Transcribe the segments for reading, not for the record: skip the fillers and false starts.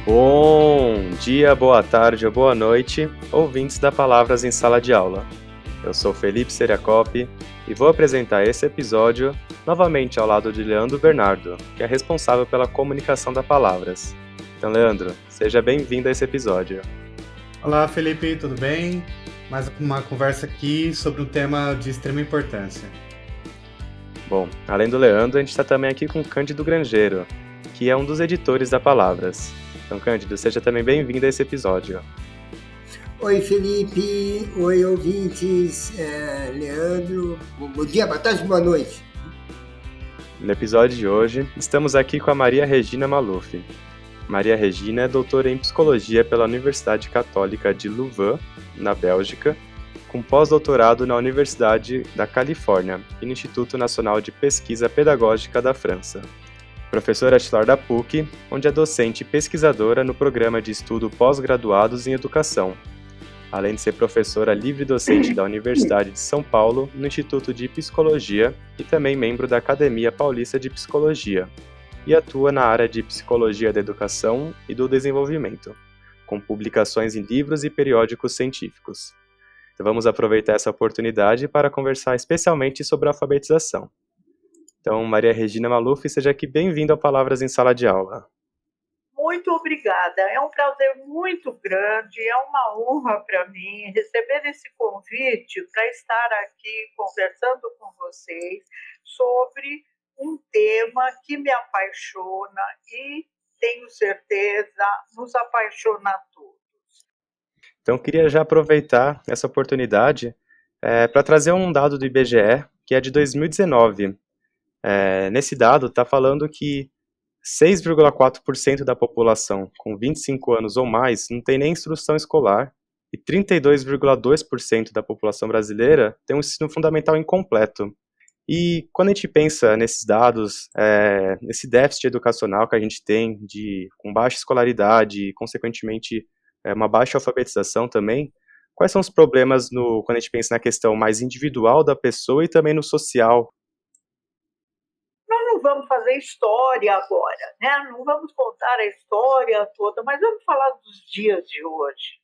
Bom dia, boa tarde ou boa noite, ouvintes da Palavras em Sala de Aula. Eu sou Felipe Seriacopi e vou apresentar esse episódio novamente ao lado de Leandro Bernardo, que é responsável pela comunicação da Palavras. Então, Leandro, seja bem-vindo a esse episódio. Olá, Felipe, tudo bem? Mais uma conversa aqui sobre um tema de extrema importância. Bom, além do Leandro, a gente está também aqui com o Cândido Grangeiro, que é um dos editores da Palavras. Então, Cândido, seja também bem-vindo a esse episódio. Oi, Felipe. Oi, ouvintes. Leandro. Bom dia, boa tarde, boa noite. No episódio de hoje, estamos aqui com a Maria Regina Maluf. Maria Regina é doutora em Psicologia pela Universidade Católica de Louvain, na Bélgica, com pós-doutorado na Universidade da Califórnia e no Instituto Nacional de Pesquisa Pedagógica da França. Professora titular da PUC, onde é docente e pesquisadora no programa de estudo pós-graduados em educação, além de ser professora livre-docente da Universidade de São Paulo no Instituto de Psicologia e também membro da Academia Paulista de Psicologia, e atua na área de Psicologia da Educação e do Desenvolvimento, com publicações em livros e periódicos científicos. Então vamos aproveitar essa oportunidade para conversar especialmente sobre a alfabetização. Então, Maria Regina Maluf, seja aqui bem-vinda ao Palavras em Sala de Aula. Muito obrigada, é um prazer muito grande, é uma honra para mim receber esse convite para estar aqui conversando com vocês sobre um tema que me apaixona e, tenho certeza, nos apaixona a todos. Então, queria já aproveitar essa oportunidade para trazer um dado do IBGE, que é de 2019. Nesse dado, está falando que 6,4% da população com 25 anos ou mais não tem nem instrução escolar e 32,2% da população brasileira tem um ensino fundamental incompleto. E quando a gente pensa nesses dados, nesse déficit educacional que a gente tem com baixa escolaridade e, consequentemente, uma baixa alfabetização também, quais são os problemas quando a gente pensa na questão mais individual da pessoa e também no social? Não vamos fazer história agora, né? Não vamos contar a história toda, mas vamos falar dos dias de hoje.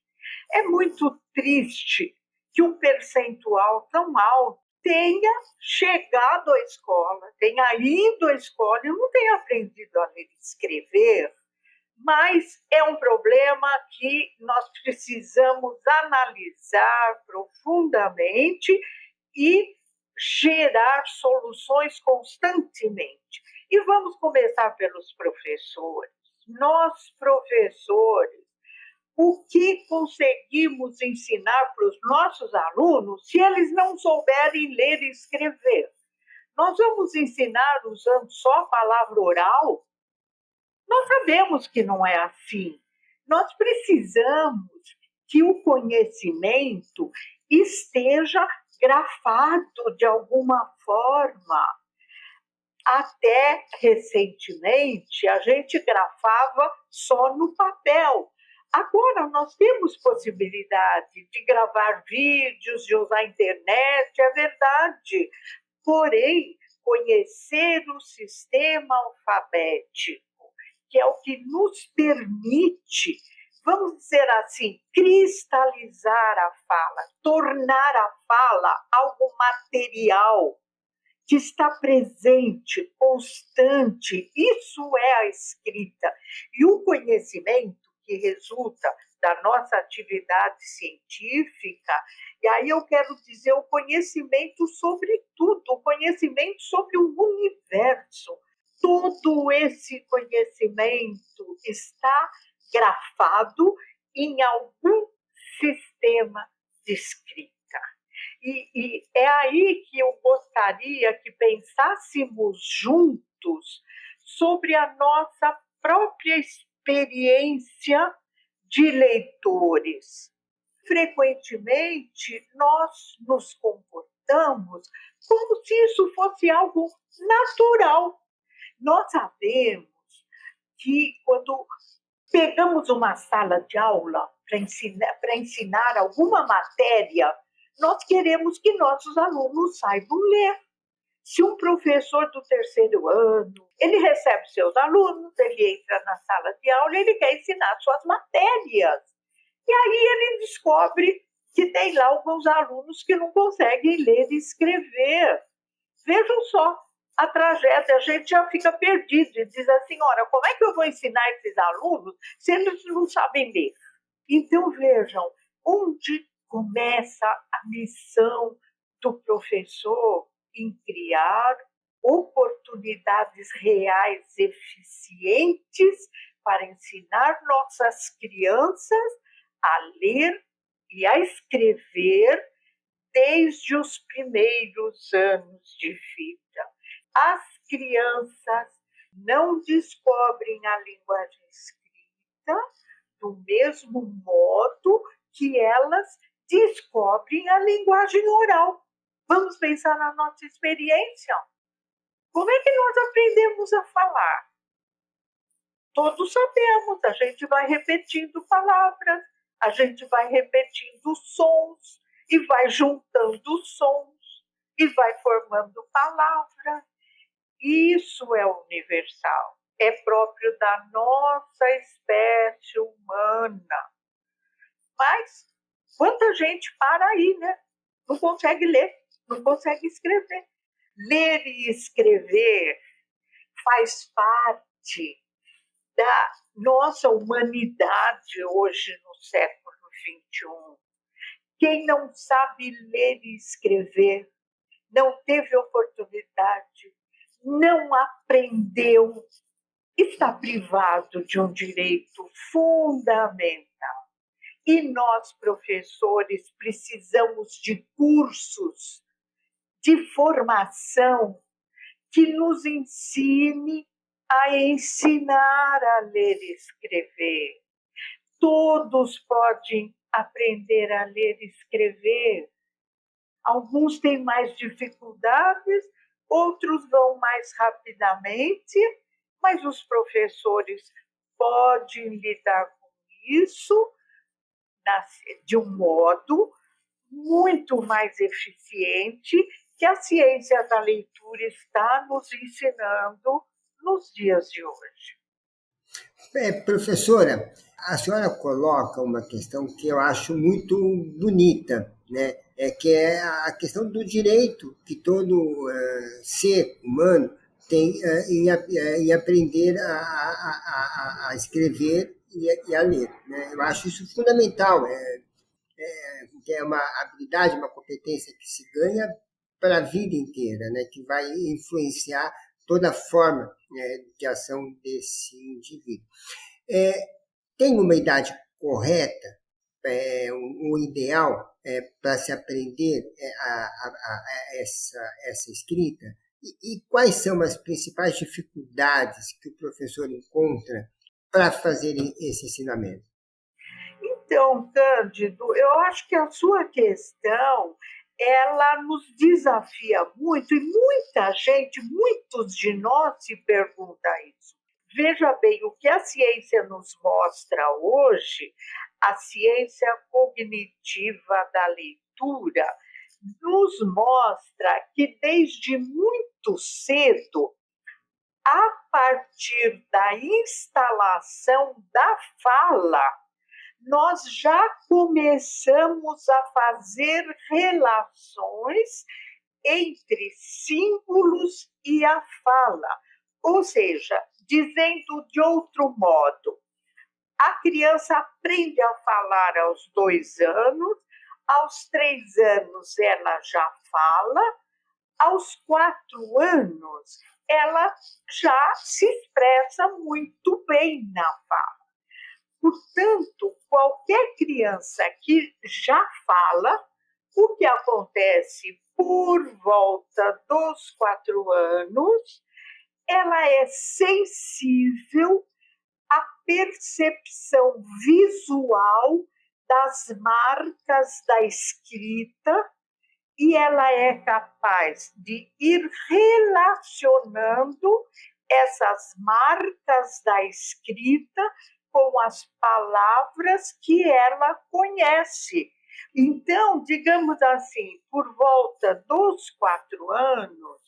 É muito triste que um percentual tão alto tenha chegado à escola, tenha ido à escola e não tenha aprendido a ler e escrever, mas é um problema que nós precisamos analisar profundamente e gerar soluções constantemente. E vamos começar pelos professores. Nós, professores, o que conseguimos ensinar para os nossos alunos se eles não souberem ler e escrever? Nós vamos ensinar usando só a palavra oral? Nós sabemos que não é assim. Nós precisamos que o conhecimento esteja grafado de alguma forma. Até recentemente, a gente grafava só no papel. Agora, nós temos possibilidade de gravar vídeos, de usar a internet, é verdade. Porém, conhecer o sistema alfabético, que é o que nos permite, vamos dizer assim, cristalizar a fala, tornar a fala algo material, que está presente, constante. Isso é a escrita. E o conhecimento que resulta da nossa atividade científica, e aí eu quero dizer o conhecimento sobre tudo, o conhecimento sobre o universo. Todo esse conhecimento está grafado em algum sistema de escrita. E é aí que eu gostaria que pensássemos juntos sobre a nossa própria experiência de leitores. Frequentemente, nós nos comportamos como se isso fosse algo natural. Nós sabemos que quando pegamos uma sala de aula para ensinar alguma matéria, nós queremos que nossos alunos saibam ler. Se um professor do terceiro ano, ele recebe seus alunos, ele entra na sala de aula, ele quer ensinar suas matérias. E aí ele descobre que tem lá alguns alunos que não conseguem ler e escrever. Vejam só a tragédia, a gente já fica perdido e diz assim, ora, como é que eu vou ensinar esses alunos se eles não sabem ler? Então vejam, onde começa a missão do professor em criar oportunidades reais, eficientes, para ensinar nossas crianças a ler e a escrever desde os primeiros anos de vida. As crianças não descobrem a linguagem escrita do mesmo modo que elas descobrem a linguagem oral. Vamos pensar na nossa experiência. Como é que nós aprendemos a falar? Todos sabemos, a gente vai repetindo palavras, a gente vai repetindo sons e vai juntando sons e vai formando palavras. Isso é universal, é próprio da nossa espécie humana. Mas quanta gente para aí, né? Não consegue ler, não consegue escrever. Ler e escrever faz parte da nossa humanidade hoje no século XXI. Quem não sabe ler e escrever, não teve oportunidade, não aprendeu, está privado de um direito fundamental. E nós, professores, precisamos de cursos de formação que nos ensine a ensinar a ler e escrever. Todos podem aprender a ler e escrever. Alguns têm mais dificuldades, outros vão mais rapidamente, mas os professores podem lidar com isso de um modo muito mais eficiente que a ciência da leitura está nos ensinando nos dias de hoje. Professora, a senhora coloca uma questão que eu acho muito bonita, né? Que é a questão do direito que todo ser humano tem em aprender a escrever e a ler, né? Eu acho isso fundamental. É uma habilidade, uma competência que se ganha para a vida inteira, né? Que vai influenciar toda a forma, né, de ação desse indivíduo. Tem uma idade correta, um ideal para se aprender essa escrita? E quais são as principais dificuldades que o professor encontra para fazer esse ensinamento? Então, Cândido, eu acho que a sua questão, ela nos desafia muito, e muita gente, muitos de nós se perguntam isso. Veja bem, o que a ciência nos mostra hoje, a ciência cognitiva da leitura, nos mostra que desde muito cedo, a partir da instalação da fala, nós já começamos a fazer relações entre símbolos e a fala. Ou seja, dizendo de outro modo, a criança aprende a falar aos 2 anos, aos 3 anos ela já fala, aos 4 anos ela já se expressa muito bem na fala. Portanto, qualquer criança que já fala, o que acontece por volta dos 4 anos, ela é sensível à percepção visual das marcas da escrita e ela é capaz de ir relacionando essas marcas da escrita com as palavras que ela conhece. Então, digamos assim, por volta dos 4 anos,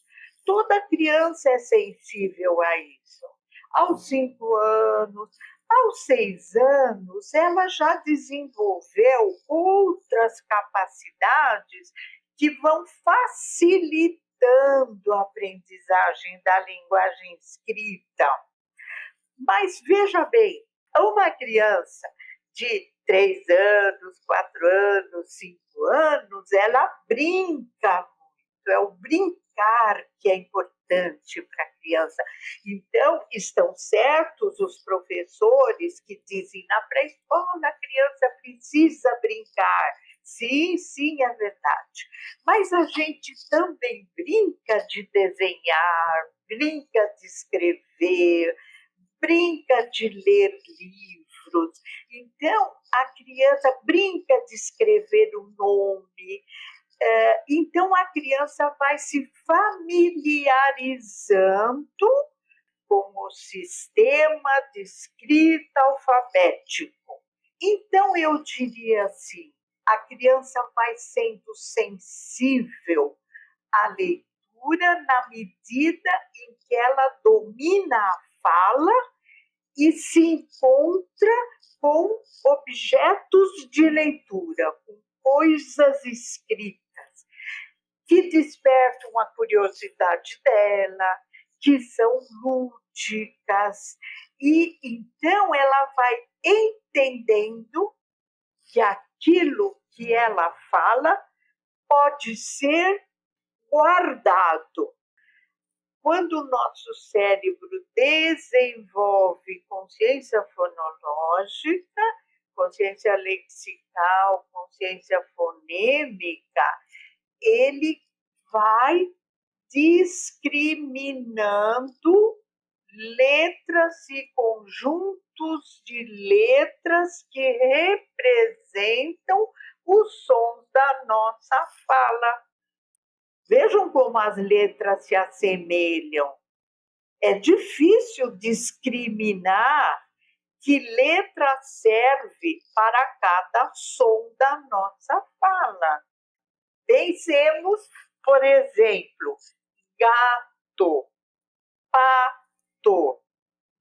toda criança é sensível a isso. aos 5 anos, aos 6 anos, ela já desenvolveu outras capacidades que vão facilitando a aprendizagem da linguagem escrita. Mas veja bem, uma criança de 3 anos, 4 anos, 5 anos, ela brinca muito, é o brincar que é importante para a criança. Então, estão certos os professores que dizem na pré-escola a criança precisa brincar. Sim, sim, é verdade. Mas a gente também brinca de desenhar, brinca de escrever, brinca de ler livros. Então, a criança brinca de escrever o nome. Então, a criança vai se familiarizando com o sistema de escrita alfabético. Então, eu diria assim, a criança vai sendo sensível à leitura na medida em que ela domina a fala e se encontra com objetos de leitura, com coisas escritas, que despertam a curiosidade dela, que são lúdicas, e então ela vai entendendo que aquilo que ela fala pode ser guardado. Quando o nosso cérebro desenvolve consciência fonológica, consciência lexical, consciência fonêmica, ele vai discriminando letras e conjuntos de letras que representam os sons da nossa fala. Vejam como as letras se assemelham. É difícil discriminar que letra serve para cada som da nossa fala. Pensemos, por exemplo, gato, pato,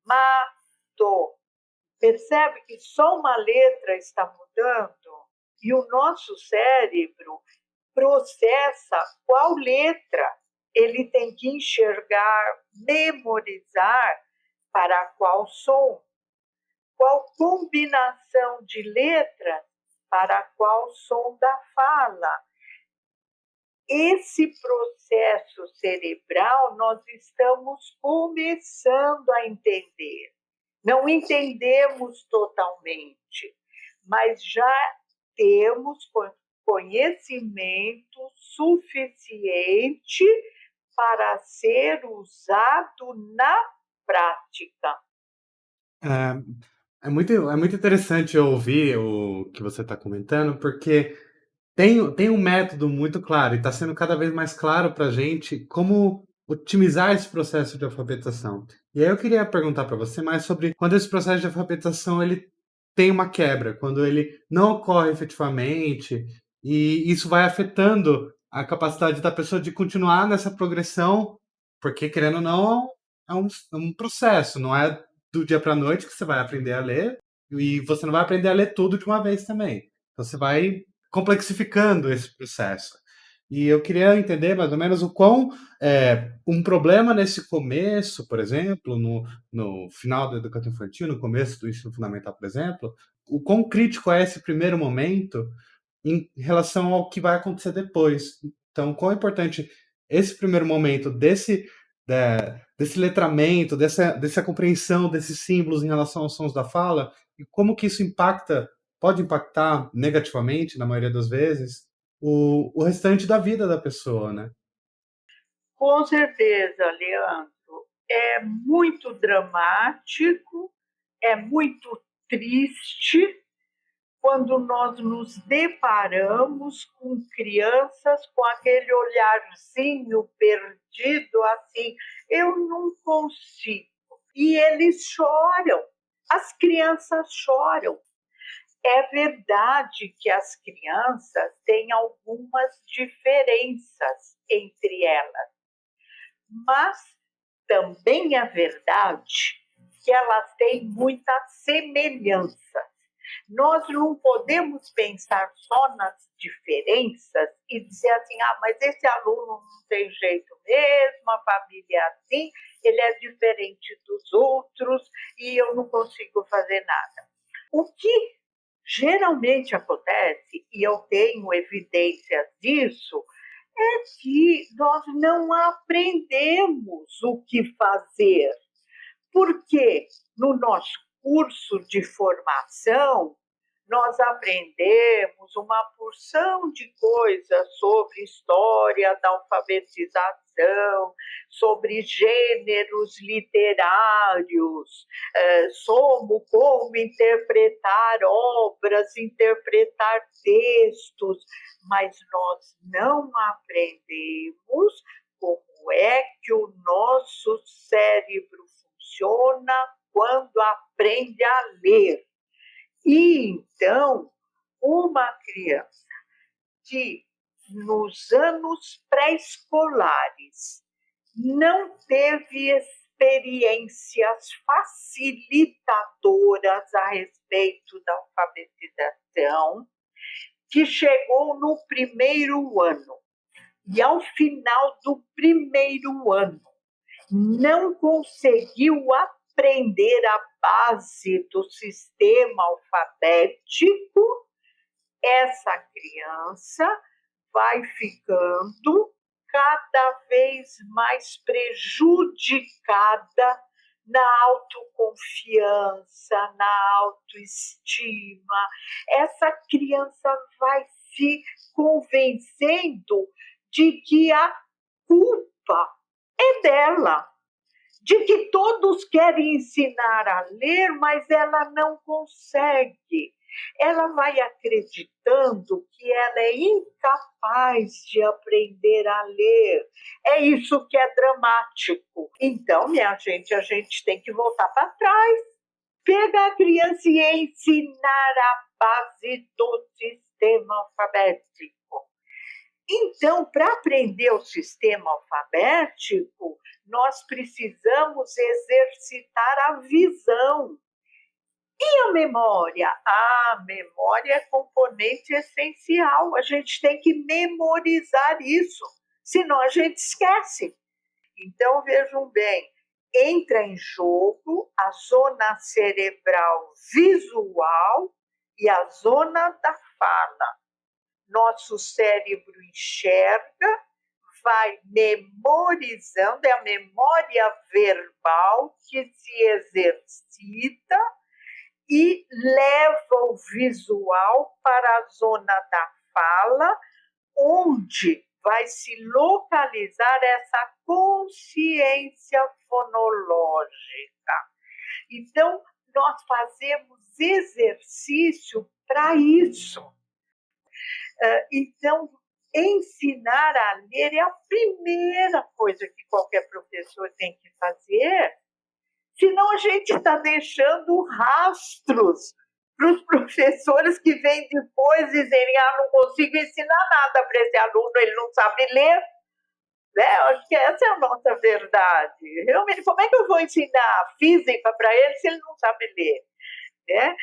mato. Percebe que só uma letra está mudando? E o nosso cérebro processa qual letra ele tem que enxergar, memorizar para qual som, qual combinação de letras para qual som da fala. Esse processo cerebral nós estamos começando a entender. Não entendemos totalmente, mas já temos conhecimento suficiente para ser usado na prática. É muito interessante ouvir o que você está comentando, porque tem um método muito claro e está sendo cada vez mais claro para a gente como otimizar esse processo de alfabetização. E aí eu queria perguntar para você mais sobre quando esse processo de alfabetização ele tem uma quebra, quando ele não ocorre efetivamente, e isso vai afetando a capacidade da pessoa de continuar nessa progressão, porque, querendo ou não, é um processo, não é do dia para a noite que você vai aprender a ler, e você não vai aprender a ler tudo de uma vez também. Então você vai complexificando esse processo. E eu queria entender mais ou menos o quão um problema nesse começo, por exemplo, no final da educação infantil, no começo do ensino fundamental, por exemplo, o quão crítico é esse primeiro momento em relação ao que vai acontecer depois. Então, quão é importante esse primeiro momento desse letramento, dessa compreensão desses símbolos em relação aos sons da fala, e como que isso pode impactar negativamente, na maioria das vezes, o restante da vida da pessoa, né? Com certeza, Leandro. É muito dramático, é muito triste quando nós nos deparamos com crianças com aquele olharzinho perdido, assim, eu não consigo. E eles choram, as crianças choram. É verdade que as crianças têm algumas diferenças entre elas, mas também é verdade que elas têm muitas semelhanças. Nós não podemos pensar só nas diferenças e dizer assim, mas esse aluno não tem jeito mesmo, a família é assim, ele é diferente dos outros e eu não consigo fazer nada. O que geralmente acontece, e eu tenho evidências disso, é que nós não aprendemos o que fazer. Porque no nosso curso de formação, nós aprendemos uma porção de coisas sobre história da alfabetização, sobre gêneros literários, como interpretar obras, interpretar textos, mas nós não aprendemos como é que o nosso cérebro funciona quando aprende a ler. E então, uma criança que nos anos pré-escolares não teve experiências facilitadoras a respeito da alfabetização, que chegou no primeiro ano e ao final do primeiro ano não conseguiu aprender a base do sistema alfabético, essa criança vai ficando cada vez mais prejudicada na autoconfiança, na autoestima. Essa criança vai se convencendo de que a culpa é dela, de que todos querem ensinar a ler, mas ela não consegue. Ela vai acreditando que ela é incapaz de aprender a ler. É isso que é dramático. Então, minha gente, a gente tem que voltar para trás, pegar a criança e ensinar a base do sistema alfabético. Então, para aprender o sistema alfabético, nós precisamos exercitar a visão. E a memória? A memória é componente essencial. A gente tem que memorizar isso, senão a gente esquece. Então, vejam bem, entra em jogo a zona cerebral visual e a zona da fala. Nosso cérebro enxerga, vai memorizando, é a memória verbal que se exercita e leva o visual para a zona da fala, onde vai se localizar essa consciência fonológica. Então, nós fazemos exercício para isso. Então, ensinar a ler é a primeira coisa que qualquer professor tem que fazer, senão a gente está deixando rastros para os professores que vêm depois dizerem não consigo ensinar nada para esse aluno, ele não sabe ler. Né? Acho que essa é a nossa verdade. Realmente, como é que eu vou ensinar física para ele se ele não sabe ler? Né?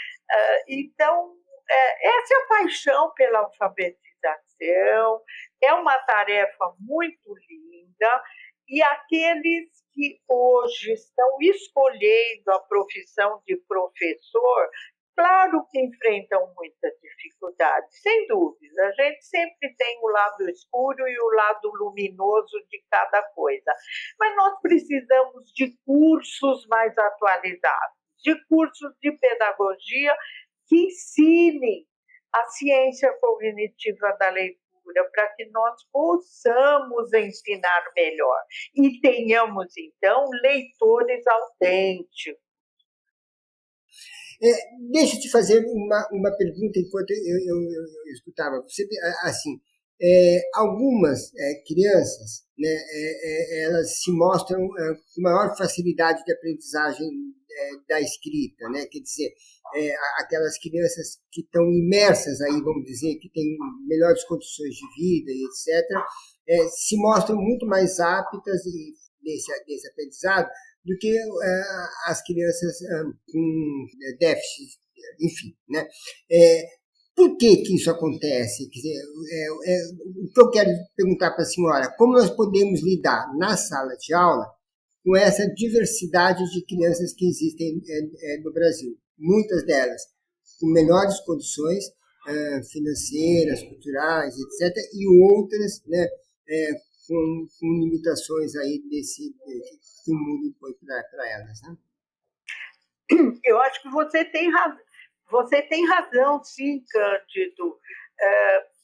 Então, essa é a paixão pela alfabetização, é uma tarefa muito linda, e aqueles que hoje estão escolhendo a profissão de professor, claro que enfrentam muitas dificuldades, sem dúvida. A gente sempre tem o lado escuro e o lado luminoso de cada coisa, mas nós precisamos de cursos mais atualizados, de cursos de pedagogia que ensinem a ciência cognitiva da leitura, para que nós possamos ensinar melhor e tenhamos, então, leitores autênticos. Deixa eu te fazer uma pergunta enquanto eu escutava. Você, assim, algumas crianças, né, elas se mostram com maior facilidade de aprendizagem da escrita, né? Quer dizer, aquelas crianças que estão imersas aí, vamos dizer, que têm melhores condições de vida e etc., se mostram muito mais aptas nesse aprendizado do que as crianças com déficit, enfim, né? Por que isso acontece? Quer dizer, o que eu quero perguntar para a senhora, como nós podemos lidar na sala de aula com essa diversidade de crianças que existem no Brasil? Muitas delas com menores condições financeiras, culturais, etc., e outras, né, com limitações aí que o mundo impõe para elas, né? Eu acho que você tem razão. Você tem razão, sim, Cândido,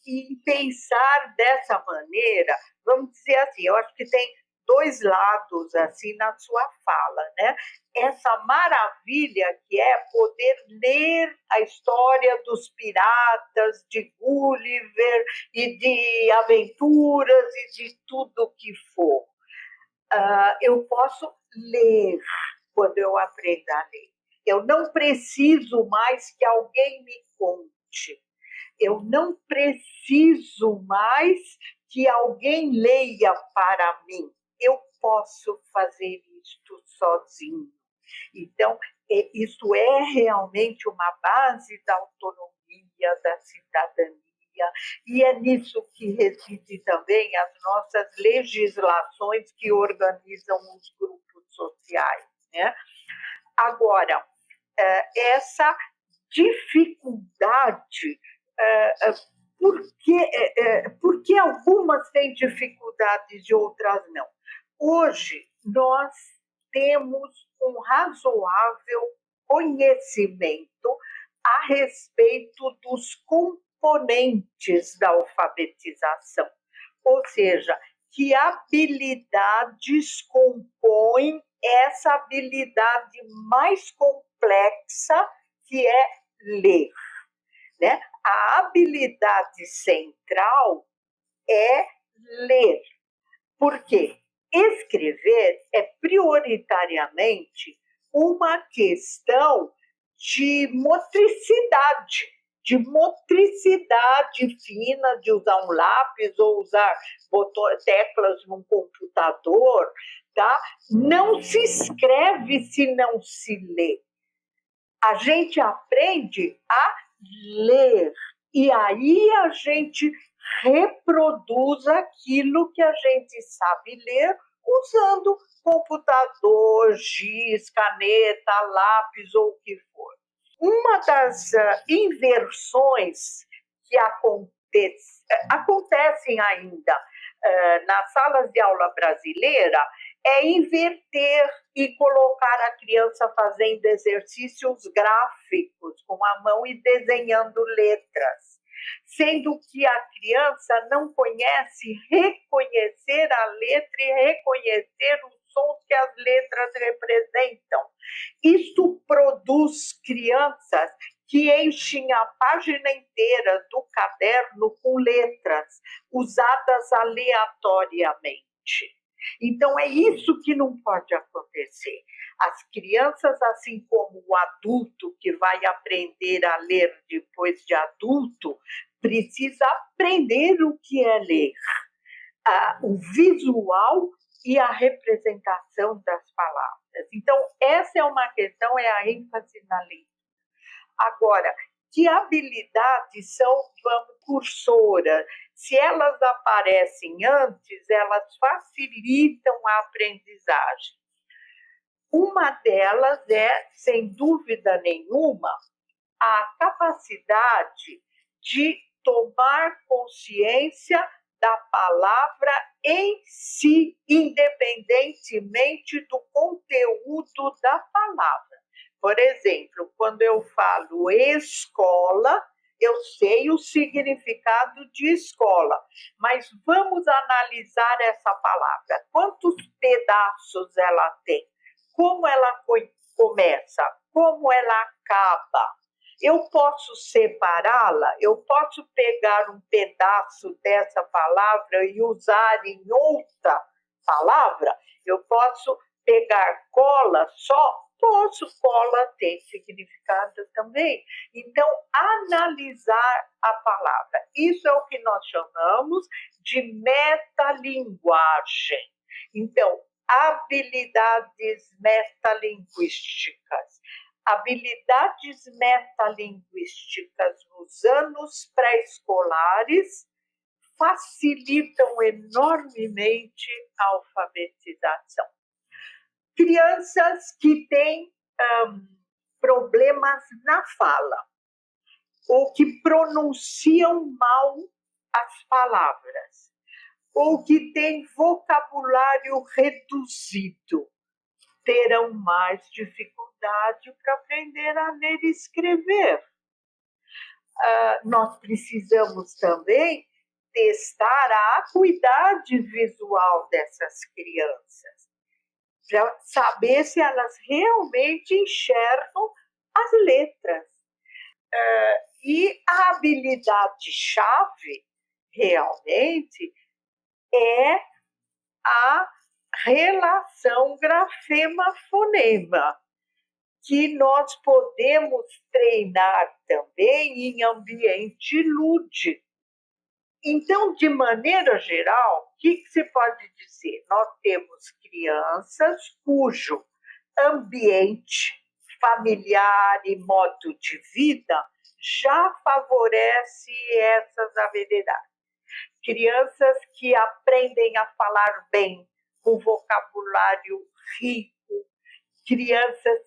em pensar dessa maneira. Vamos dizer assim, eu acho que tem dois lados assim na sua fala, né? Essa maravilha que é poder ler a história dos piratas, de Gulliver e de aventuras e de tudo que for. Eu posso ler quando eu aprendo a ler. Eu não preciso mais que alguém me conte. Eu não preciso mais que alguém leia para mim. Eu posso fazer isto sozinho. Então, isso é realmente uma base da autonomia, da cidadania, e é nisso que reside também as nossas legislações que organizam os grupos sociais, né? Agora, essa dificuldade, por que algumas têm dificuldades e outras não? Hoje, nós temos um razoável conhecimento a respeito dos componentes da alfabetização, ou seja, que habilidades compõem essa habilidade mais complexa que é ler, né? A habilidade central é ler. Por quê? Escrever é prioritariamente uma questão de motricidade fina, de usar um lápis ou usar teclas num computador, tá? Não se escreve se não se lê. A gente aprende a ler e aí a gente reproduz aquilo que a gente sabe ler usando computador, giz, caneta, lápis ou o que for. Uma das inversões que acontecem ainda nas salas de aula brasileira é inverter e colocar a criança fazendo exercícios gráficos com a mão e desenhando letras, sendo que a criança não conhece reconhecer a letra e reconhecer os sons que as letras representam. Isto produz crianças que enchem a página inteira do caderno com letras usadas aleatoriamente. Então, é isso que não pode acontecer. As crianças, assim como o adulto que vai aprender a ler depois de adulto, precisa aprender o que é ler. O visual e a representação das palavras. Então, essa é uma questão, é a ênfase na leitura. Agora, que habilidades são, cursoras? Se elas aparecem antes, elas facilitam a aprendizagem. Uma delas é, sem dúvida nenhuma, a capacidade de tomar consciência da palavra em si, independentemente do conteúdo da palavra. Por exemplo, quando eu falo escola, eu sei o significado de escola, mas vamos analisar essa palavra. Quantos pedaços ela tem? Como ela começa? Como ela acaba? Eu posso separá-la? Eu posso pegar um pedaço dessa palavra e usar em outra palavra? Eu posso pegar cola só? Posso, cola tem significado também. Então, analisar a palavra. Isso é o que nós chamamos de metalinguagem. Então, habilidades metalinguísticas. Habilidades metalinguísticas nos anos pré-escolares facilitam enormemente a alfabetização. Crianças que têm problemas na fala, ou que pronunciam mal as palavras, ou que têm vocabulário reduzido, terão mais dificuldade para aprender a ler e escrever. Nós precisamos também testar a acuidade visual dessas crianças, para saber se elas realmente enxergam as letras. E a habilidade-chave, realmente, é a relação grafema-fonema, que nós podemos treinar também em ambiente lúdico. Então, de maneira geral, o que se pode dizer? Nós temos crianças cujo ambiente familiar e modo de vida já favorece essas habilidades. Crianças que aprendem a falar bem, com vocabulário rico, crianças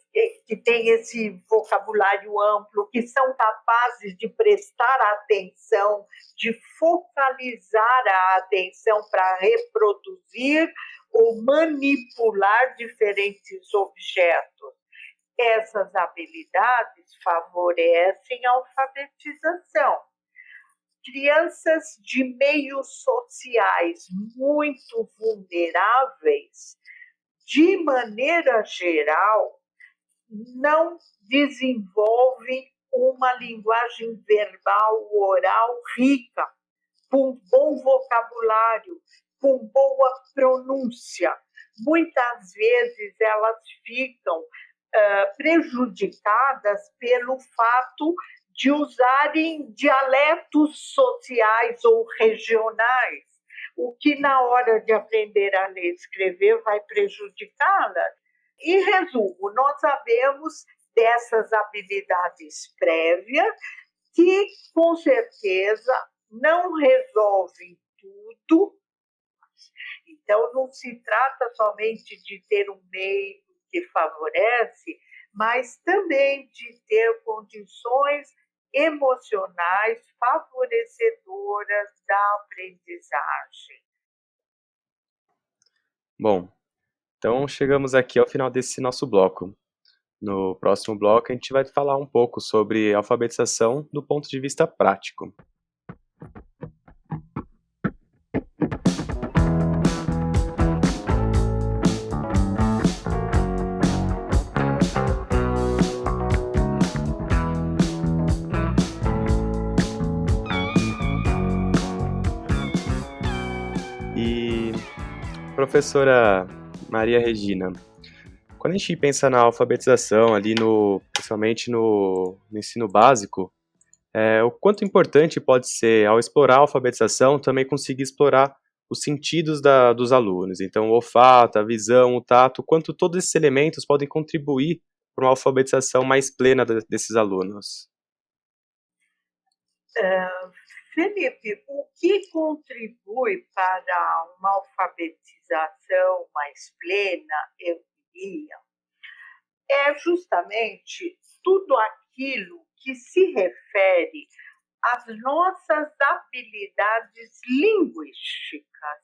que têm esse vocabulário amplo, que são capazes de prestar atenção, de focalizar a atenção para reproduzir ou manipular diferentes objetos. Essas habilidades favorecem a alfabetização. Crianças de meios sociais muito vulneráveis, de maneira geral, não desenvolvem uma linguagem verbal oral rica, com bom vocabulário, com boa pronúncia. Muitas vezes elas ficam prejudicadas pelo fato de usarem dialetos sociais ou regionais, o que na hora de aprender a ler e escrever vai prejudicá-las. Em resumo, nós sabemos dessas habilidades prévias que, com certeza, não resolvem tudo. Então, não se trata somente de ter um meio que favorece, mas também de ter condições emocionais favorecedoras da aprendizagem. Bom, então chegamos aqui ao final desse nosso bloco. No próximo bloco, a gente vai falar um pouco sobre alfabetização do ponto de vista prático. E, professora Maria Regina, quando a gente pensa na alfabetização ali principalmente no ensino básico, o quanto importante pode ser, ao explorar a alfabetização, também conseguir explorar os sentidos dos alunos. Então, o olfato, a visão, o tato, quanto todos esses elementos podem contribuir para uma alfabetização mais plena desses alunos. Felipe, o que contribui para uma alfabetização mais plena, eu diria, é justamente tudo aquilo que se refere às nossas habilidades linguísticas.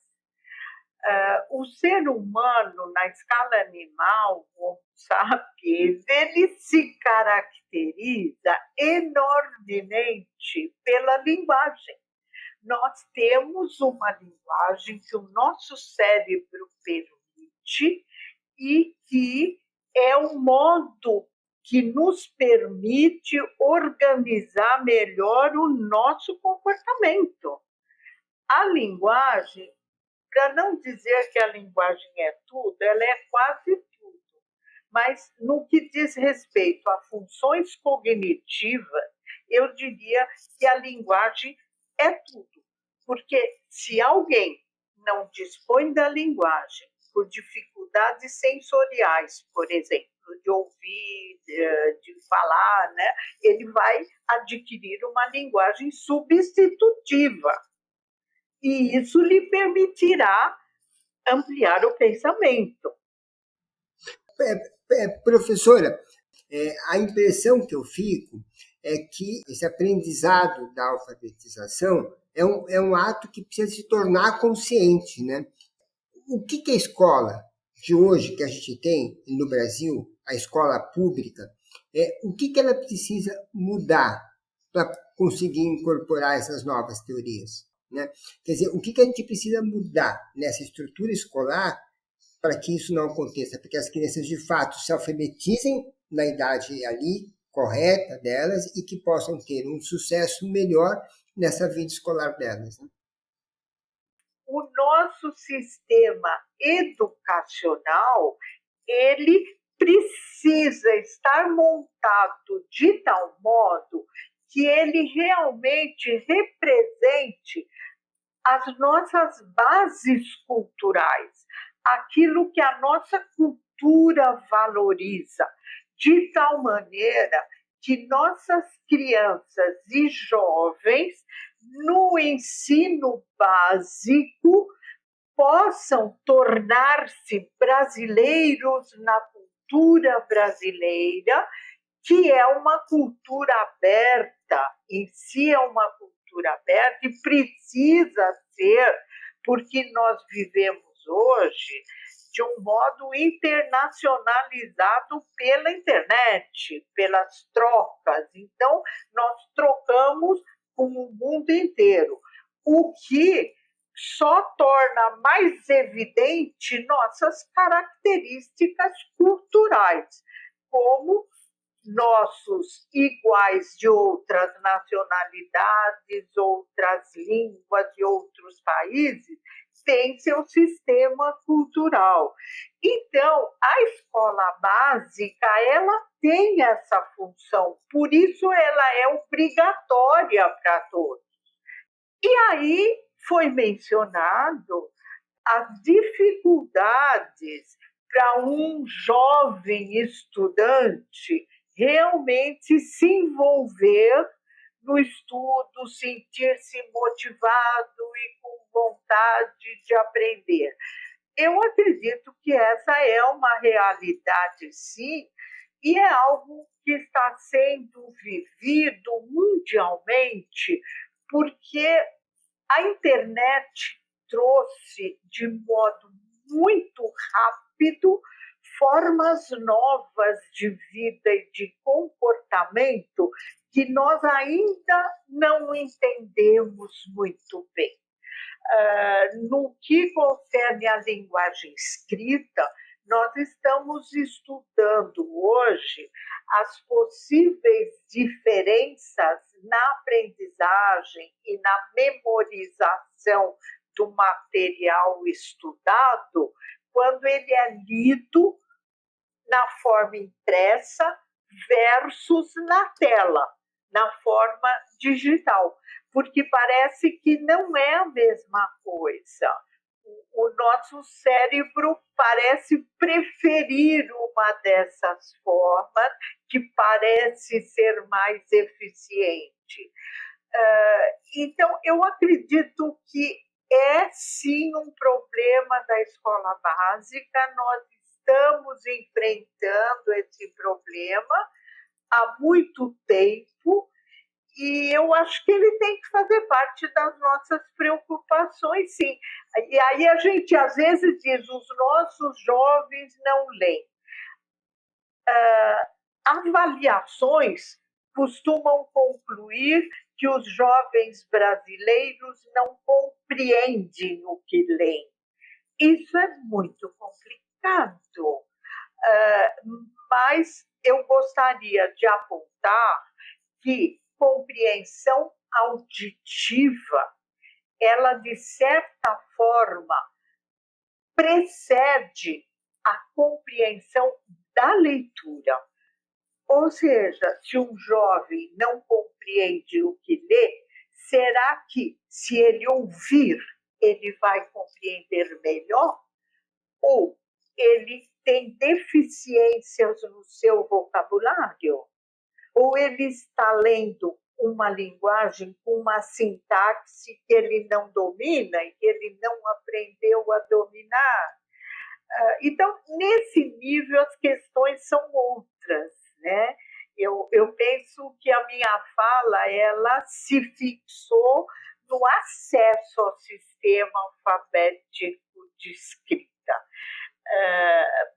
O ser humano, na escala animal, o Homo sapiens, ele se caracteriza enormemente pela linguagem. Nós temos uma linguagem que o nosso cérebro permite e que é um modo que nos permite organizar melhor o nosso comportamento. A linguagem, para não dizer que a linguagem é tudo, ela é quase tudo. Mas no que diz respeito a funções cognitivas, eu diria que a linguagem é tudo. Porque se alguém não dispõe da linguagem por dificuldades sensoriais, por exemplo, de ouvir, de falar, né? Ele vai adquirir uma linguagem substitutiva. E isso lhe permitirá ampliar o pensamento. Professora, a impressão que eu fico é que esse aprendizado da alfabetização é um ato que precisa se tornar consciente, né? O que a escola de hoje que a gente tem no Brasil, a escola pública, o que ela precisa mudar para conseguir incorporar essas novas teorias, né? Quer dizer, o que a gente precisa mudar nessa estrutura escolar para que isso não aconteça, para que as crianças de fato se alfabetizem na idade ali correta delas e que possam ter um sucesso melhor nessa vida escolar delas, né? O nosso sistema educacional, ele precisa estar montado de tal modo que ele realmente represente as nossas bases culturais, aquilo que a nossa cultura valoriza, de tal maneira que nossas crianças e jovens, no ensino básico, possam tornar-se brasileiros na cultura brasileira, que é uma cultura aberta, em si é uma cultura aberta e precisa ser, porque nós vivemos hoje de um modo internacionalizado pela internet, pelas trocas. Então, nós trocamos com o mundo inteiro, o que só torna mais evidente nossas características culturais, como nossos iguais de outras nacionalidades, outras línguas de outros países, têm seu sistema cultural. Então, a escola básica, ela tem essa função, por isso ela é obrigatória para todos. E aí foi mencionado as dificuldades para um jovem estudante realmente se envolver no estudo, sentir-se motivado e com vontade de aprender. Eu acredito que essa é uma realidade, sim, e é algo que está sendo vivido mundialmente, porque a internet trouxe de modo muito rápido formas novas de vida e de comportamento que nós ainda não entendemos muito bem. No que concerne a linguagem escrita, nós estamos estudando hoje as possíveis diferenças na aprendizagem e na memorização do material estudado quando ele é lido na forma impressa versus na tela, na forma digital, porque parece que não é a mesma coisa. O nosso cérebro parece preferir uma dessas formas que parece ser mais eficiente. Então, eu acredito que é sim um problema da escola básica, nós estamos enfrentando esse problema há muito tempo, e eu acho que ele tem que fazer parte das nossas preocupações, sim. E aí a gente às vezes diz, os nossos jovens não leem. Avaliações costumam concluir que os jovens brasileiros não compreendem o que leem. Isso é muito complicado, mas eu gostaria de apontar que compreensão auditiva, ela, de certa forma, precede a compreensão da leitura. Ou seja, se um jovem não compreende o que lê, será que, se ele ouvir, ele vai compreender melhor? Ou ele tem deficiências no seu vocabulário? Ou ele está lendo uma linguagem com uma sintaxe que ele não domina e que ele não aprendeu a dominar? Então, nesse nível, as questões são outras, né? Eu penso que a minha fala ela se fixou no acesso ao sistema alfabético de escrita.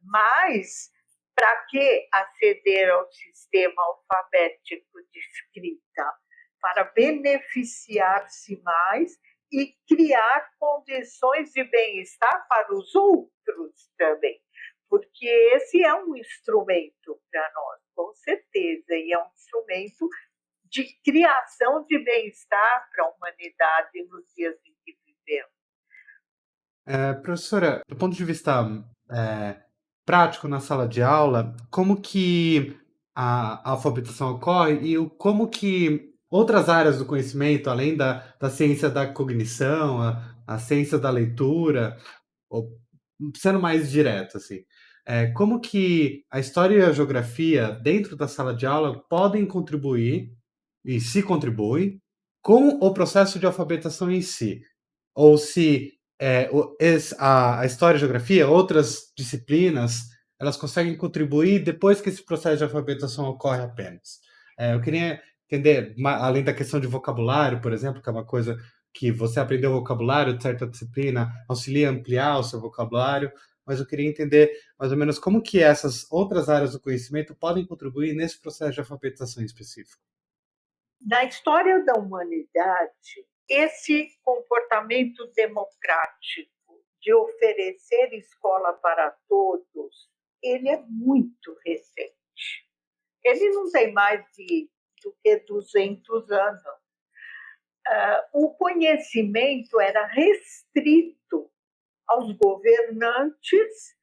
Mas, para que aceder ao sistema alfabético de escrita? Para beneficiar-se mais e criar condições de bem-estar para os outros também, porque esse é um instrumento para nós, com certeza, e é um instrumento de criação de bem-estar para a humanidade nos dias em que vivemos. Professora, do ponto de vista prático na sala de aula, como que a alfabetização ocorre e como que outras áreas do conhecimento, além da ciência da cognição, a ciência da leitura, ou, sendo mais direto, assim, como que a história e a geografia dentro da sala de aula podem contribuir, e se contribuem, com o processo de alfabetização em si? Ou se a história e a geografia, outras disciplinas, elas conseguem contribuir depois que esse processo de alfabetização ocorre apenas. Eu queria entender, além da questão de vocabulário, por exemplo, que é uma coisa que você aprendeu vocabulário de certa disciplina, auxilia a ampliar o seu vocabulário, mas eu queria entender mais ou menos como que essas outras áreas do conhecimento podem contribuir nesse processo de alfabetização específico. Na história da humanidade, esse comportamento democrático de oferecer escola para todos, ele é muito recente. Ele não tem mais do que 200 anos. O conhecimento era restrito aos governantes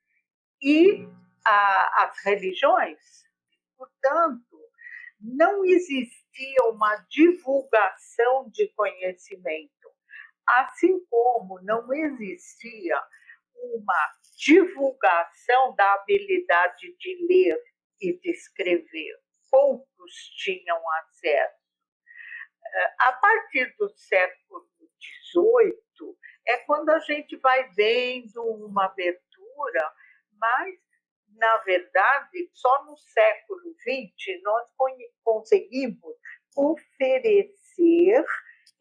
e às religiões. Portanto, não existia uma divulgação de conhecimento, assim como não existia uma divulgação da habilidade de ler e de escrever. Poucos tinham acesso. A partir do século XVIII é quando a gente vai vendo uma abertura, mas, na verdade, só no século XX nós conseguimos oferecer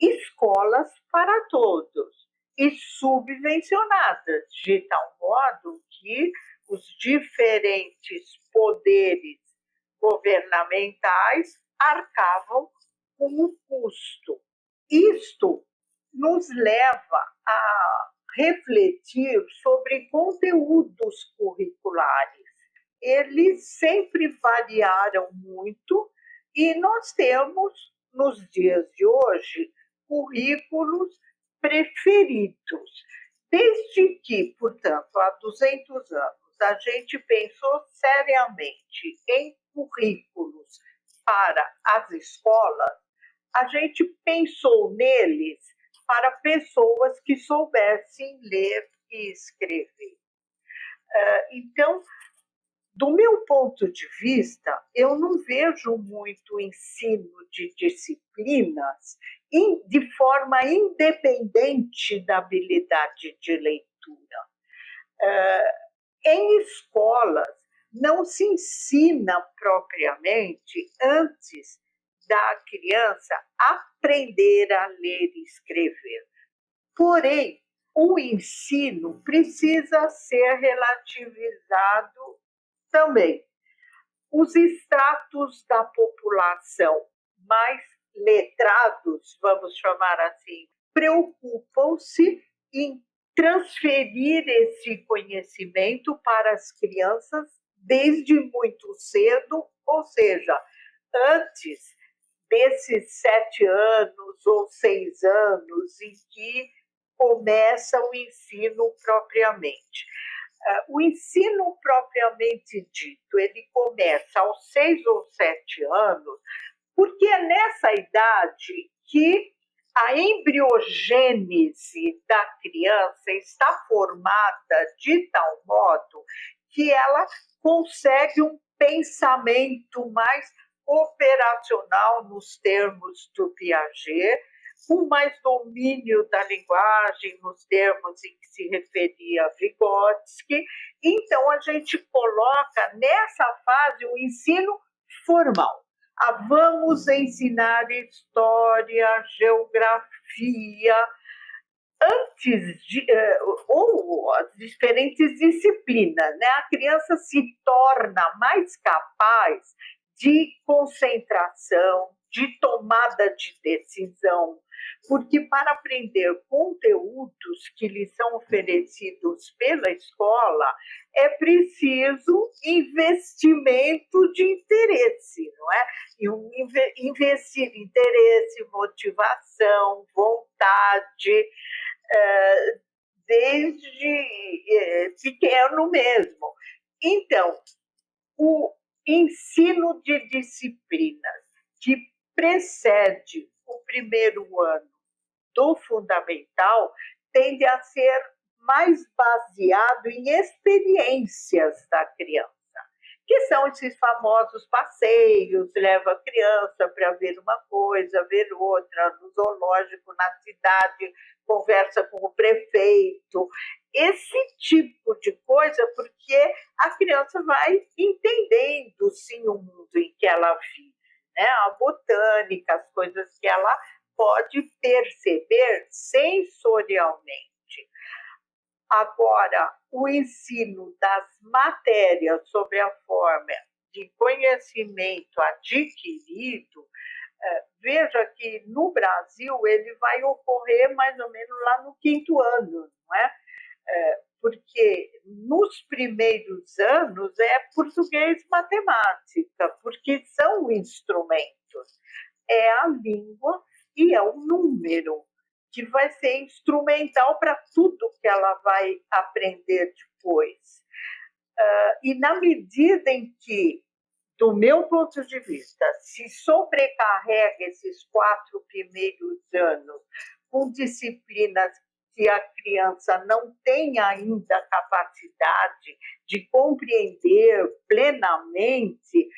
escolas para todos e subvencionadas, de tal modo que os diferentes poderes governamentais arcavam com o custo. Isto nos leva a refletir sobre conteúdos curriculares. Eles sempre variaram muito e nós temos, nos dias de hoje, currículos preferidos. Desde que, portanto, há 200 anos, a gente pensou seriamente em currículos para as escolas, a gente pensou neles para pessoas que soubessem ler e escrever. Então, do meu ponto de vista, eu não vejo muito ensino de disciplinas de forma independente da habilidade de leitura. Em escolas, não se ensina propriamente antes da criança aprender a ler e escrever. Porém, o ensino precisa ser relativizado também. Os estratos da população mais letrados, vamos chamar assim, preocupam-se em transferir esse conhecimento para as crianças desde muito cedo, ou seja, antes desses 7 anos ou 6 anos em que começa o ensino propriamente. O ensino propriamente dito, ele começa aos 6 ou 7 anos, porque é nessa idade que a embriogênese da criança está formada de tal modo que ela consegue um pensamento mais operacional nos termos do Piaget, com mais domínio da linguagem nos termos em que se referia a Vygotsky. Então, a gente coloca nessa fase o ensino formal. Vamos ensinar história, geografia, ou as diferentes disciplinas, né? A criança se torna mais capaz de concentração, de tomada de decisão, porque para aprender conteúdos que lhe são oferecidos pela escola, é preciso investimento de interesse, não é? E investir interesse, motivação, vontade, desde pequeno mesmo. Então, o ensino de disciplinas que precede o primeiro ano do fundamental tende a ser mais baseado em experiências da criança, que são esses famosos passeios, leva a criança para ver uma coisa, ver outra, no zoológico, na cidade, conversa com o prefeito, esse tipo de coisa, porque a criança vai entendendo, sim, o mundo em que ela vive, né? A botânica, as coisas que ela pode perceber sensorialmente. Agora, o ensino das matérias sobre a forma de conhecimento adquirido, veja que no Brasil ele vai ocorrer mais ou menos lá no 5º ano, não é? Porque nos primeiros anos é português e matemática, porque são instrumentos, é a língua e é o número, que vai ser instrumental para tudo que ela vai aprender depois. E na medida em que, do meu ponto de vista, se sobrecarrega esses 4 primeiros anos com disciplinas que a criança não tem ainda capacidade de compreender plenamente,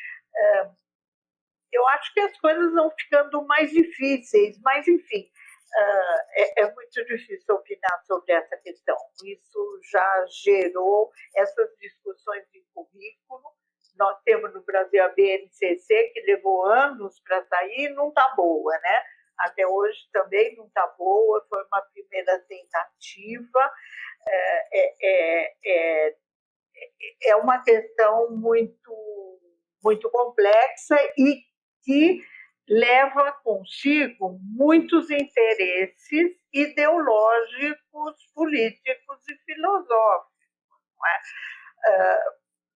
eu acho que as coisas vão ficando mais difíceis, mas, enfim, é muito difícil opinar sobre essa questão. Isso já gerou essas discussões de currículo. Nós temos no Brasil a BNCC, que levou anos para sair, não está boa, né? Até hoje também não está boa, foi uma primeira tentativa. É uma questão muito, muito complexa e que leva consigo muitos interesses ideológicos, políticos e filosóficos, não é?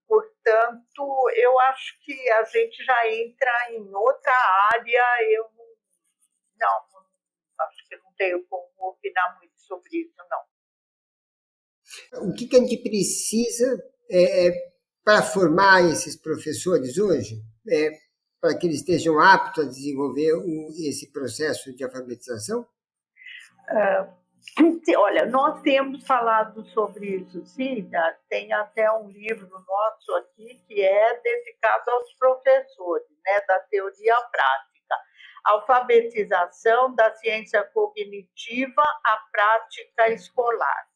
Portanto, eu acho que a gente já entra em outra área. Eu não acho que não tenho como opinar muito sobre isso, não. O que a gente precisa para formar esses professores hoje, para que eles estejam aptos a desenvolver esse processo de alfabetização? Olha, nós temos falado sobre isso, sim. Tem até um livro nosso aqui que é dedicado aos professores, né, da teoria prática. Alfabetização da ciência cognitiva à prática escolar.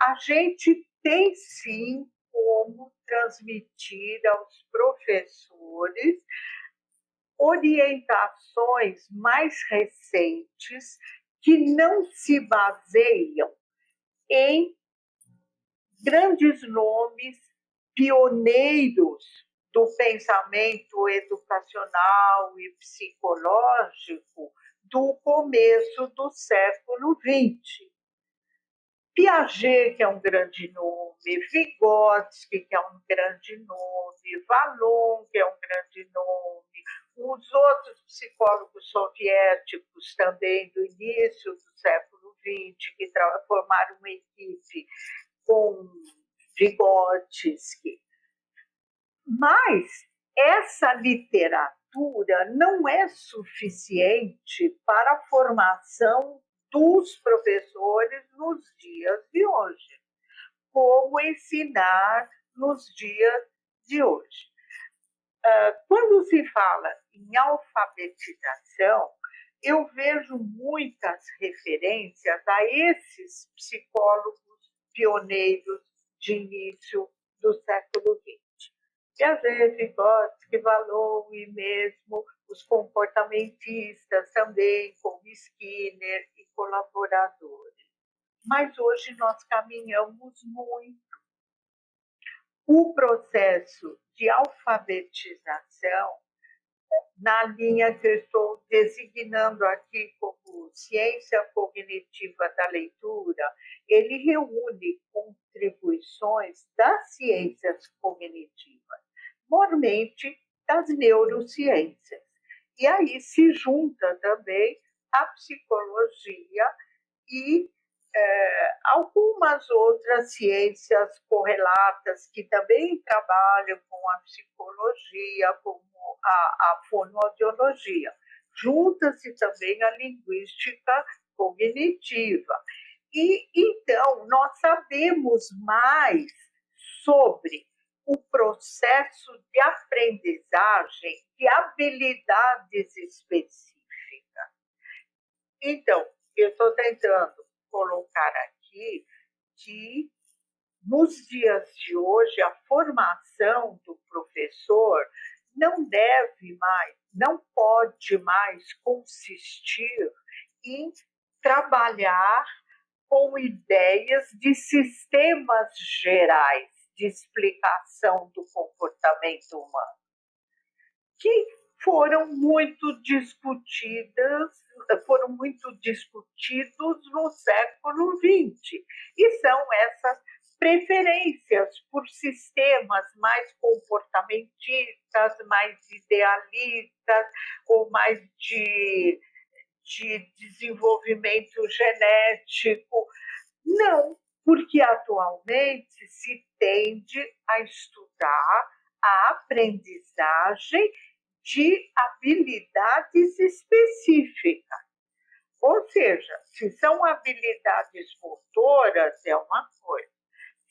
A gente tem, sim, como transmitir aos professores orientações mais recentes que não se baseiam em grandes nomes pioneiros do pensamento educacional e psicológico do começo do século XX. Piaget, que é um grande nome, Vygotsky, que é um grande nome, Vallon, que é um grande nome, os outros psicólogos soviéticos também do início do século XX, que formaram uma equipe com Vygotsky. Mas essa literatura leitura não é suficiente para a formação dos professores nos dias de hoje. Como ensinar nos dias de hoje? Quando se fala em alfabetização, eu vejo muitas referências a esses psicólogos pioneiros de início do século XX. Piaget, Vygotsky, Vallon e mesmo os comportamentistas também, como Skinner e colaboradores. Mas hoje nós caminhamos muito. O processo de alfabetização, na linha que eu estou designando aqui como ciência cognitiva da leitura, ele reúne contribuições das ciências cognitivas, mormente das neurociências. E aí se junta também a psicologia e algumas outras ciências correlatas que também trabalham com a psicologia, como a fonoaudiologia. Junta-se também a linguística cognitiva. E, então, nós sabemos mais sobre o processo de aprendizagem de habilidades específicas. Então, eu estou tentando colocar aqui que, nos dias de hoje, a formação do professor não deve mais, não pode mais consistir em trabalhar com ideias de sistemas gerais de explicação do comportamento humano, que foram muito discutidos no século XX. E são essas preferências por sistemas mais comportamentistas, mais idealistas, ou mais de desenvolvimento genético. Não, porque atualmente se tende a estudar a aprendizagem de habilidades específicas. Ou seja, se são habilidades motoras, é uma coisa.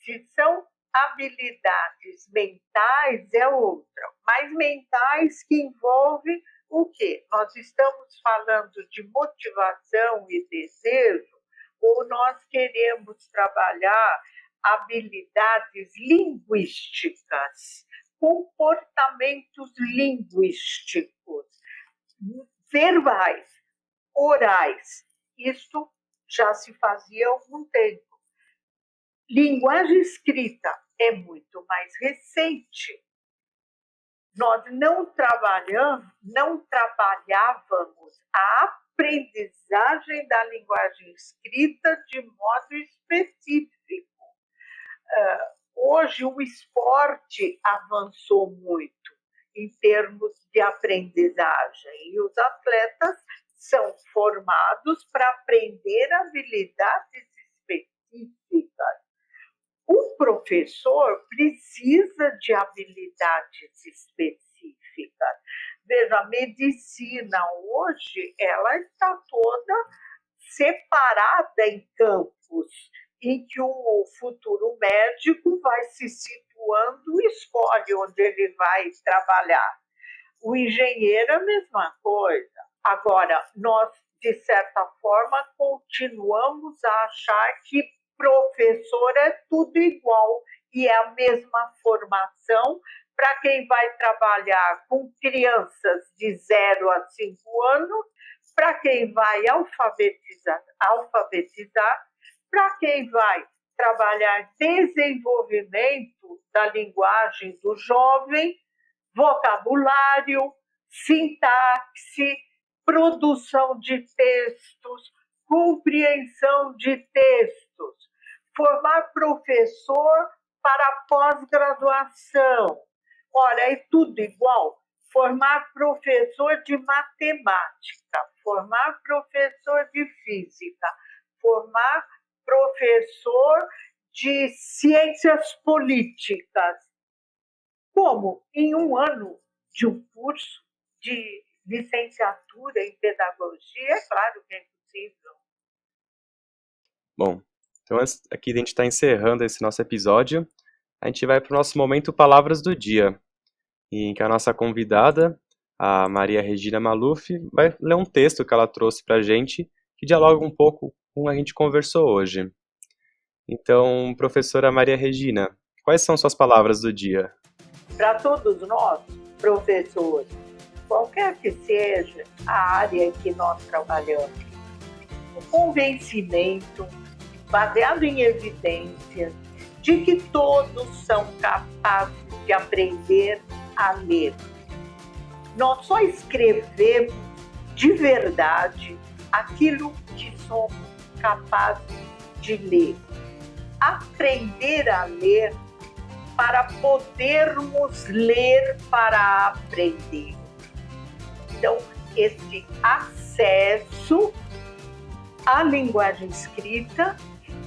Se são habilidades mentais, é outra. Mas mentais que envolvem o quê? Nós estamos falando de motivação e desejo, ou nós queremos trabalhar habilidades linguísticas, comportamentos linguísticos, verbais, orais. Isto já se fazia há algum tempo. Linguagem escrita é muito mais recente. Nós não trabalhávamos a aprendizagem da linguagem escrita de modo específico. Hoje o esporte avançou muito em termos de aprendizagem e os atletas são formados para aprender habilidades específicas. O professor precisa de habilidades específicas. Veja, a medicina hoje ela está toda separada em campos, em que o futuro médico vai se situando e escolhe onde ele vai trabalhar. O engenheiro é a mesma coisa. Agora, nós, de certa forma, continuamos a achar que professor é tudo igual e é a mesma formação para quem vai trabalhar com crianças de 0 a 5 anos, para quem vai alfabetizar, para quem vai trabalhar desenvolvimento da linguagem do jovem, vocabulário, sintaxe, produção de textos, compreensão de textos, formar professor para pós-graduação. Ora, é tudo igual. Formar professor de matemática, formar professor de física, formar professor de ciências políticas. Como? Em um ano de um curso de licenciatura em pedagogia, é claro que é possível. Bom, então antes aqui de a gente estar encerrando esse nosso episódio, a gente vai para o nosso momento Palavras do Dia, em que a nossa convidada, a Maria Regina Maluf, vai ler um texto que ela trouxe para a gente, que dialoga um pouco com o que a gente conversou hoje. Então, professora Maria Regina, quais são suas palavras do dia? Para todos nós, professores, qualquer que seja a área em que nós trabalhamos, o convencimento, baseado em evidências, de que todos são capazes de aprender a ler. Nós só escrevemos de verdade aquilo que somos capazes de ler. Aprender a ler para podermos ler para aprender. Então, esse acesso à linguagem escrita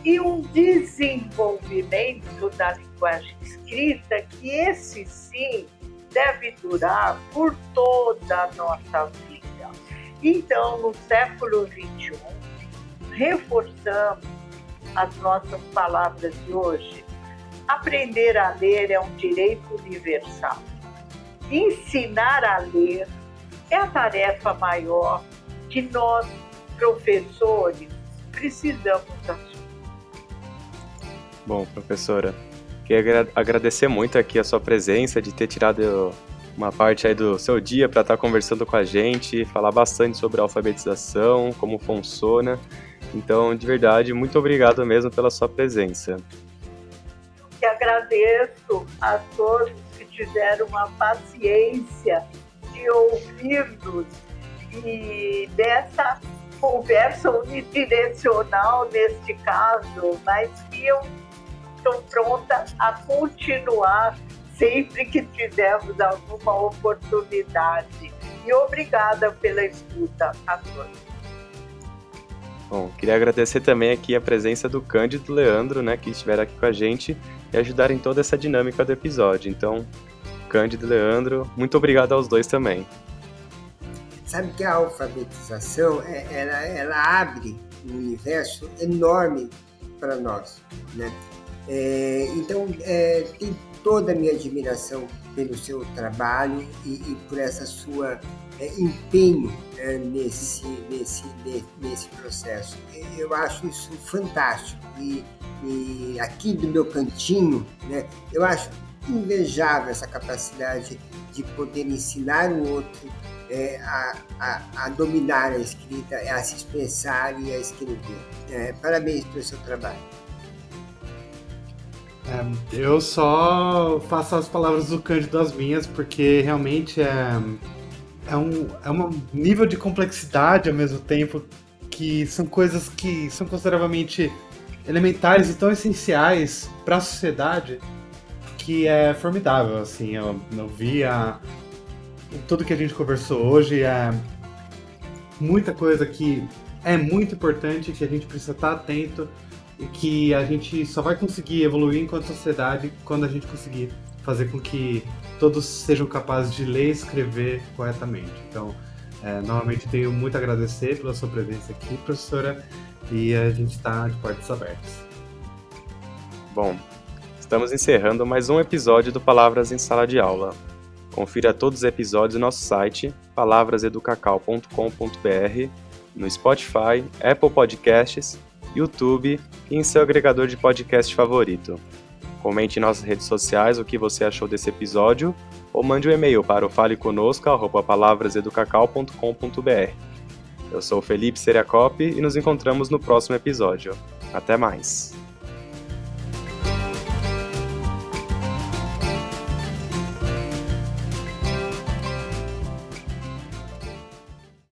e um desenvolvimento da linguagem escrita, que esse sim deve durar por toda a nossa vida. Então, no século XXI, reforçamos as nossas palavras de hoje. Aprender a ler é um direito universal. Ensinar a ler é a tarefa maior que nós, professores, precisamos assumir. Bom, professora, queria agradecer muito aqui a sua presença, de ter tirado uma parte aí do seu dia para estar conversando com a gente, falar bastante sobre a alfabetização, como funciona. Então, de verdade, muito obrigado mesmo pela sua presença. Que agradeço a todos que tiveram uma paciência de ouvir-nos e dessa conversa unidirecional neste caso, mas que eu estou pronta a continuar sempre que tivermos alguma oportunidade. E obrigada pela escuta a todos. Bom, queria agradecer também aqui a presença do Cândido e do Leandro, né, que estiveram aqui com a gente e ajudaram em toda essa dinâmica do episódio. Então, Cândido e Leandro, muito obrigado aos dois também. Sabe que a alfabetização, ela abre um universo enorme para nós, né? Então, tem toda a minha admiração pelo seu trabalho e por essa sua empenho nesse processo. Eu acho isso fantástico e aqui do meu cantinho, né, eu acho invejável essa capacidade de poder ensinar o outro a dominar a escrita, a se expressar e a escrever. Parabéns pelo seu trabalho. Eu só faço as palavras do Cândido as minhas, porque realmente é um nível de complexidade ao mesmo tempo, que são coisas que são consideravelmente elementares e tão essenciais para a sociedade, que é formidável. Assim, eu vi tudo que a gente conversou hoje, muita coisa que é muito importante, que a gente precisa estar atento e que a gente só vai conseguir evoluir enquanto sociedade quando a gente conseguir fazer com que todos sejam capazes de ler e escrever corretamente. Então, novamente tenho muito a agradecer pela sua presença aqui, professora, e a gente está de portas abertas. Bom, estamos encerrando mais um episódio do Palavras em Sala de Aula. Confira todos os episódios no nosso site, palavraseducacau.com.br, no Spotify, Apple Podcasts, YouTube e em seu agregador de podcast favorito. Comente em nossas redes sociais o que você achou desse episódio ou mande um e-mail para o faleconosco@palavraseducacau.com.br. Eu sou o Felipe Seriacop e nos encontramos no próximo episódio. Até mais!